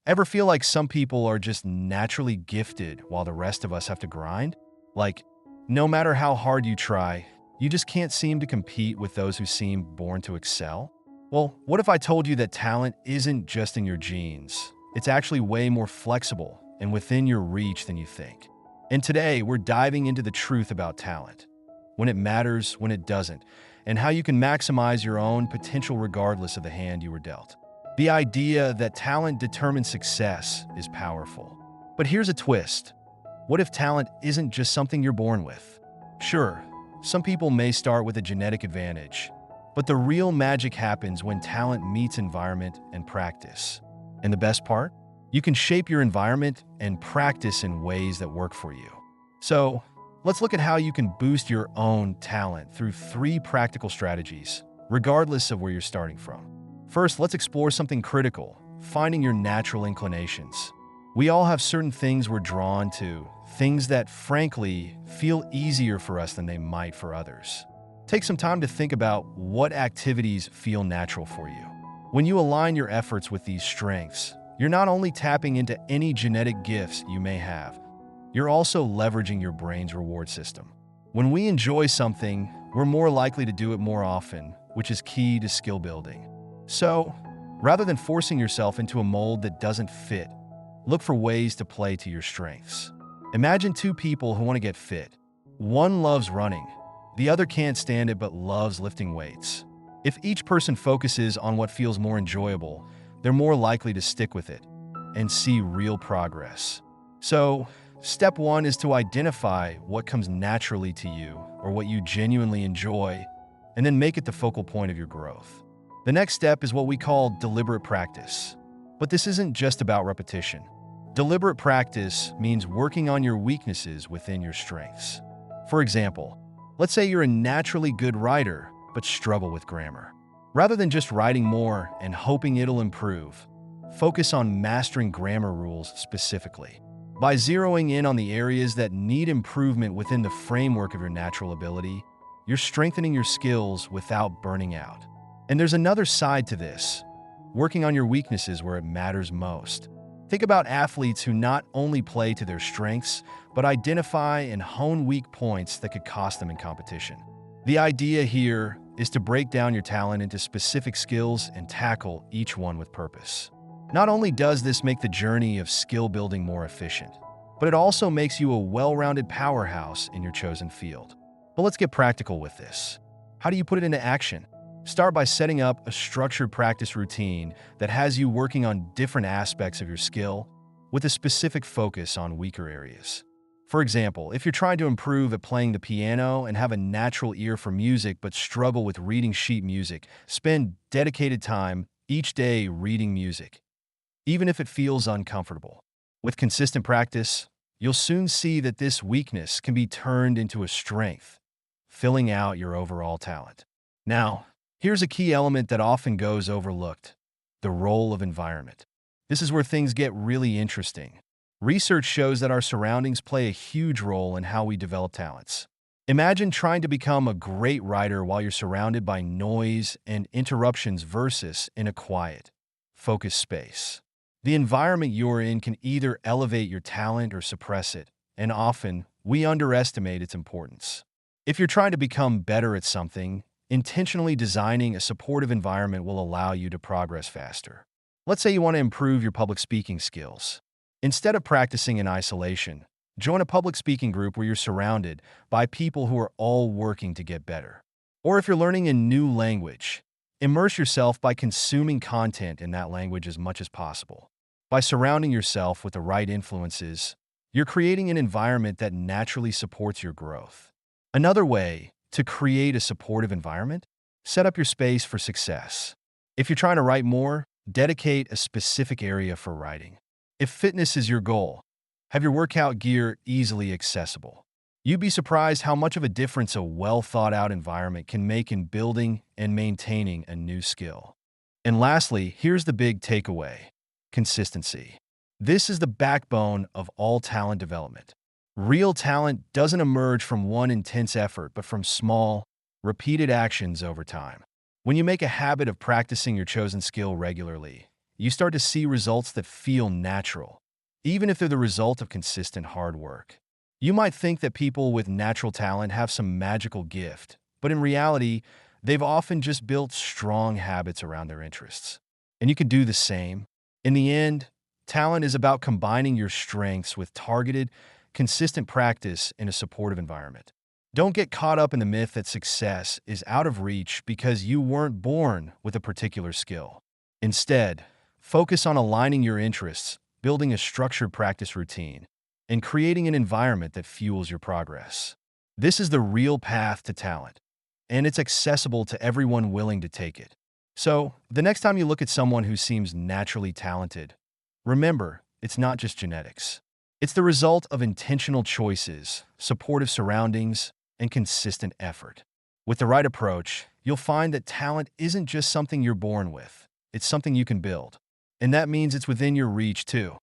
Ever feel like some people are just naturally gifted while the rest of us have to grind? Like, no matter how hard you try, you just can't seem to compete with those who seem born to excel? Well, what if I told you that talent isn't just in your genes? It's actually way more flexible and within your reach than you think. And today, we're diving into the truth about talent, when it matters, when it doesn't, and how you can maximize your own potential regardless of the hand you were dealt. The idea that talent determines success is powerful. But here's a twist. What if talent isn't just something you're born with? Sure, some people may start with a genetic advantage, but the real magic happens when talent meets environment and practice. And the best part? You can shape your environment and practice in ways that work for you. So, let's look at how you can boost your own talent through 3 practical strategies, regardless of where you're starting from. First, let's explore something critical, finding your natural inclinations. We all have certain things we're drawn to, things that, frankly, feel easier for us than they might for others. Take some time to think about what activities feel natural for you. When you align your efforts with these strengths, you're not only tapping into any genetic gifts you may have, you're also leveraging your brain's reward system. When we enjoy something, we're more likely to do it more often, which is key to skill building. So, rather than forcing yourself into a mold that doesn't fit, look for ways to play to your strengths. Imagine 2 people who want to get fit. One loves running, the other can't stand it but loves lifting weights. If each person focuses on what feels more enjoyable, they're more likely to stick with it and see real progress. So, step 1 is to identify what comes naturally to you or what you genuinely enjoy, and then make it the focal point of your growth. The next step is what we call deliberate practice. But this isn't just about repetition. Deliberate practice means working on your weaknesses within your strengths. For example, let's say you're a naturally good writer, but struggle with grammar. Rather than just writing more and hoping it'll improve, focus on mastering grammar rules specifically. By zeroing in on the areas that need improvement within the framework of your natural ability, you're strengthening your skills without burning out. And there's another side to this, working on your weaknesses where it matters most. Think about athletes who not only play to their strengths, but identify and hone weak points that could cost them in competition. The idea here is to break down your talent into specific skills and tackle each one with purpose. Not only does this make the journey of skill building more efficient, but it also makes you a well-rounded powerhouse in your chosen field. But let's get practical with this. How do you put it into action? Start by setting up a structured practice routine that has you working on different aspects of your skill with a specific focus on weaker areas. For example, if you're trying to improve at playing the piano and have a natural ear for music but struggle with reading sheet music, spend dedicated time each day reading music, even if it feels uncomfortable. With consistent practice, you'll soon see that this weakness can be turned into a strength, filling out your overall talent. Now, here's a key element that often goes overlooked: the role of environment. This is where things get really interesting. Research shows that our surroundings play a huge role in how we develop talents. Imagine trying to become a great writer while you're surrounded by noise and interruptions versus in a quiet, focused space. The environment you're in can either elevate your talent or suppress it, and often we underestimate its importance. If you're trying to become better at something, intentionally designing a supportive environment will allow you to progress faster. Let's say you want to improve your public speaking skills. Instead of practicing in isolation, join a public speaking group where you're surrounded by people who are all working to get better. Or if you're learning a new language, immerse yourself by consuming content in that language as much as possible. By surrounding yourself with the right influences, you're creating an environment that naturally supports your growth. Another way to create a supportive environment: set up your space for success. If you're trying to write more, dedicate a specific area for writing. If fitness is your goal, have your workout gear easily accessible. You'd be surprised how much of a difference a well-thought-out environment can make in building and maintaining a new skill. And lastly, here's the big takeaway: consistency. This is the backbone of all talent development. Real talent doesn't emerge from one intense effort, but from small, repeated actions over time. When you make a habit of practicing your chosen skill regularly, you start to see results that feel natural, even if they're the result of consistent hard work. You might think that people with natural talent have some magical gift, but in reality, they've often just built strong habits around their interests. And you can do the same. In the end, talent is about combining your strengths with targeted, consistent practice in a supportive environment. Don't get caught up in the myth that success is out of reach because you weren't born with a particular skill. Instead, focus on aligning your interests, building a structured practice routine, and creating an environment that fuels your progress. This is the real path to talent, and it's accessible to everyone willing to take it. So, the next time you look at someone who seems naturally talented, remember, it's not just genetics. It's the result of intentional choices, supportive surroundings, and consistent effort. With the right approach, you'll find that talent isn't just something you're born with, it's something you can build. And that means it's within your reach, too.